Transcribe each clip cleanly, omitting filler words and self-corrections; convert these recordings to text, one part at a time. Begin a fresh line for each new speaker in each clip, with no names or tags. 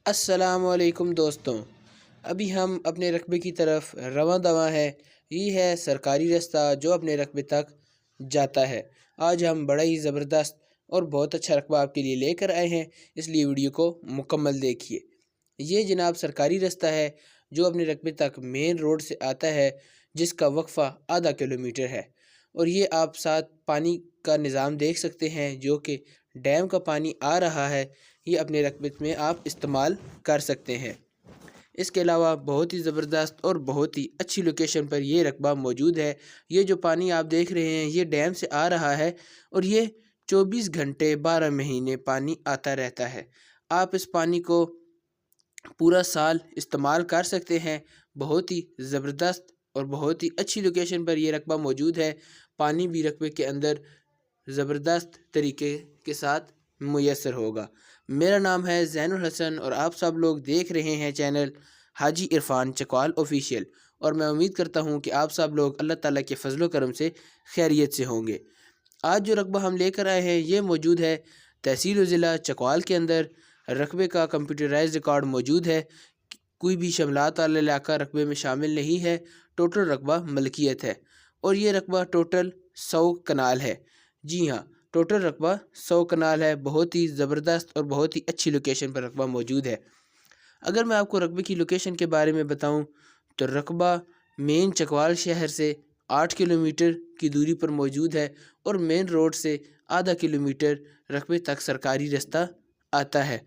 السلام علیکم دوستوں، ابھی ہم اپنے رقبے کی طرف رواں دواں ہے۔ یہ ہے سرکاری رستہ جو اپنے رقبے تک جاتا ہے۔ آج ہم بڑا ہی زبردست اور بہت اچھا رقبہ آپ کے لیے لے کر آئے ہیں، اس لیے ویڈیو کو مکمل دیکھیے۔ یہ جناب سرکاری رستہ ہے جو اپنے رقبے تک مین روڈ سے آتا ہے، جس کا وقفہ آدھا کلومیٹر ہے، اور یہ آپ ساتھ پانی کا نظام دیکھ سکتے ہیں جو کہ ڈیم کا پانی آ رہا ہے۔ یہ اپنے رقبے میں آپ استعمال کر سکتے ہیں۔ اس کے علاوہ بہت ہی زبردست اور بہت ہی اچھی لوکیشن پر یہ رقبہ موجود ہے۔ یہ جو پانی آپ دیکھ رہے ہیں یہ ڈیم سے آ رہا ہے، اور یہ 24 گھنٹے 12 مہینے پانی آتا رہتا ہے۔ آپ اس پانی کو پورا سال استعمال کر سکتے ہیں۔ بہت ہی زبردست اور بہت ہی اچھی لوکیشن پر یہ رقبہ موجود ہے۔ پانی بھی رقبے کے اندر زبردست طریقے کے ساتھ میسر ہوگا۔ میرا نام ہے زین الحسن اور آپ سب لوگ دیکھ رہے ہیں چینل حاجی عرفان چکوال آفیشیل، اور میں امید کرتا ہوں کہ آپ سب لوگ اللہ تعالیٰ کے فضل و کرم سے خیریت سے ہوں گے۔ آج جو رقبہ ہم لے کر آئے ہیں یہ موجود ہے تحصیل و ضلع چکوال کے اندر۔ رقبے کا کمپیوٹرائز ریکارڈ موجود ہے، کوئی بھی شملات والا علاقہ رقبے میں شامل نہیں ہے۔ ٹوٹل رقبہ ملکیت ہے، اور یہ رقبہ ٹوٹل 100 کنال ہے۔ جی ہاں، ٹوٹل رقبہ 100 کنال ہے۔ بہت ہی زبردست اور بہت ہی اچھی لوکیشن پر رقبہ موجود ہے۔ اگر میں آپ کو رقبے کی لوکیشن کے بارے میں بتاؤں تو رقبہ مین چکوال شہر سے 8 کلومیٹر کی دوری پر موجود ہے، اور مین روڈ سے آدھا کلومیٹر رقبے تک سرکاری رستہ آتا ہے۔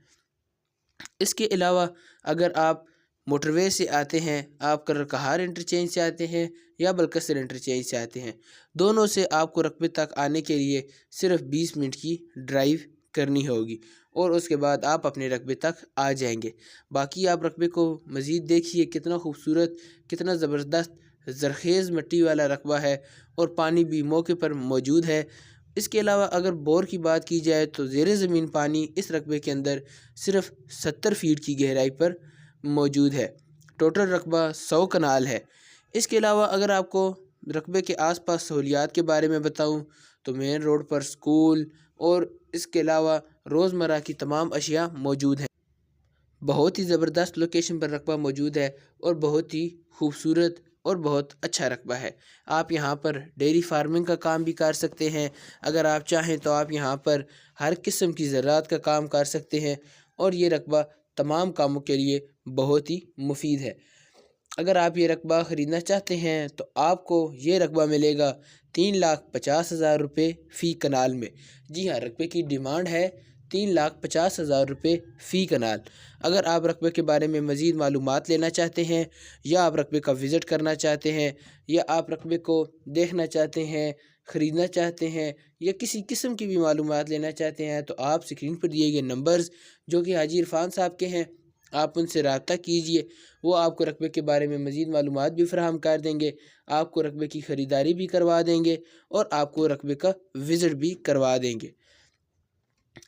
اس کے علاوہ اگر آپ موٹر وے سے آتے ہیں، آپ کرکہار انٹرچینج سے آتے ہیں یا بلکسر انٹرچینج سے آتے ہیں، دونوں سے آپ کو رقبے تک آنے کے لیے صرف 20 منٹ کی ڈرائیو کرنی ہوگی، اور اس کے بعد آپ اپنے رقبے تک آ جائیں گے۔ باقی آپ رقبے کو مزید دیکھیے، کتنا خوبصورت، کتنا زبردست زرخیز مٹی والا رقبہ ہے، اور پانی بھی موقع پر موجود ہے۔ اس کے علاوہ اگر بور کی بات کی جائے تو زیر زمین پانی اس رقبے کے اندر صرف 70 فیٹ کی گہرائی پر موجود ہے۔ ٹوٹل رقبہ 100 کنال ہے۔ اس کے علاوہ اگر آپ کو رقبے کے آس پاس سہولیات کے بارے میں بتاؤں تو مین روڈ پر سکول اور اس کے علاوہ روزمرہ کی تمام اشیاء موجود ہیں۔ بہت ہی زبردست لوکیشن پر رقبہ موجود ہے، اور بہت ہی خوبصورت اور بہت اچھا رقبہ ہے۔ آپ یہاں پر ڈیری فارمنگ کا کام بھی کر سکتے ہیں۔ اگر آپ چاہیں تو آپ یہاں پر ہر قسم کی زراعت کا کام کر سکتے ہیں، اور یہ رقبہ تمام کاموں کے لیے بہت ہی مفید ہے۔ اگر آپ یہ رقبہ خریدنا چاہتے ہیں تو آپ کو یہ رقبہ ملے گا 3,50,000 روپے فی کنال میں۔ جی ہاں، رقبے کی ڈیمانڈ ہے 3,50,000 روپے فی کنال۔ اگر آپ رقبے کے بارے میں مزید معلومات لینا چاہتے ہیں، یا آپ رقبے کا وزٹ کرنا چاہتے ہیں، یا آپ رقبے کو دیکھنا چاہتے ہیں، خریدنا چاہتے ہیں، یا کسی قسم کی بھی معلومات لینا چاہتے ہیں، تو آپ اسکرین پر دیے گئے نمبرز جو کہ حاجی عرفان صاحب کے ہیں، آپ ان سے رابطہ کیجئے۔ وہ آپ کو رقبے کے بارے میں مزید معلومات بھی فراہم کر دیں گے، آپ کو رقبے کی خریداری بھی کروا دیں گے، اور آپ کو رقبے کا وزٹ بھی کروا دیں گے۔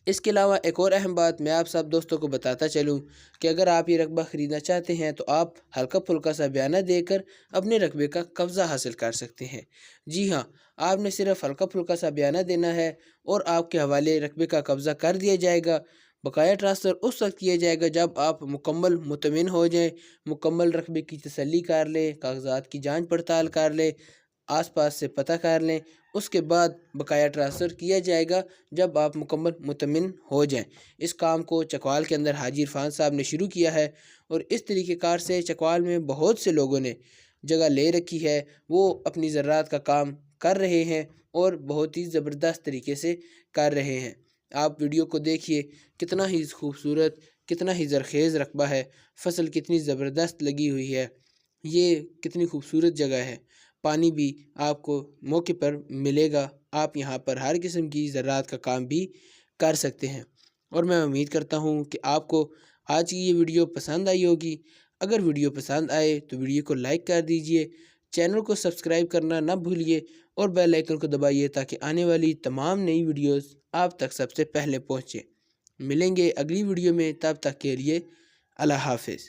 اس کے علاوہ ایک اور اہم بات میں آپ سب دوستوں کو بتاتا چلوں کہ اگر آپ یہ رقبہ خریدنا چاہتے ہیں تو آپ ہلکا پھلکا سا بیانہ دے کر اپنے رقبے کا قبضہ حاصل کر سکتے ہیں۔ جی ہاں، آپ نے صرف ہلکا پھلکا سا بیانہ دینا ہے، اور آپ کے حوالے رقبے کا قبضہ کر دیا جائے گا۔ بقایا ٹرانسفر اس وقت کیا جائے گا جب آپ مکمل مطمئن ہو جائیں، مکمل رقبے کی تسلی کر لیں، کاغذات کی جانچ پڑتال کر لیں، آس پاس سے پتہ کر لیں، اس کے بعد بقایا ٹرانسفر کیا جائے گا جب آپ مکمل مطمئن ہو جائیں۔ اس کام کو چکوال کے اندر حاجی عرفان صاحب نے شروع کیا ہے، اور اس طریقہ کار سے چکوال میں بہت سے لوگوں نے جگہ لے رکھی ہے۔ وہ اپنی زراعت کا کام کر رہے ہیں، اور بہت ہی زبردست طریقے سے کر رہے ہیں۔ آپ ویڈیو کو دیکھیے، کتنا ہی خوبصورت، کتنا ہی زرخیز رقبہ ہے، فصل کتنی زبردست لگی ہوئی ہے، یہ کتنی خوبصورت جگہ ہے۔ پانی بھی آپ کو موقع پر ملے گا، آپ یہاں پر ہر قسم کی زراعت کا کام بھی کر سکتے ہیں۔ اور میں امید کرتا ہوں کہ آپ کو آج کی یہ ویڈیو پسند آئی ہوگی۔ اگر ویڈیو پسند آئے تو ویڈیو کو لائک کر دیجئے، چینل کو سبسکرائب کرنا نہ بھولیے، اور بیل آئیکن کو دبائیے تاکہ آنے والی تمام نئی ویڈیوز آپ تک سب سے پہلے پہنچیں۔ ملیں گے اگلی ویڈیو میں، تب تک کے لیے اللہ حافظ۔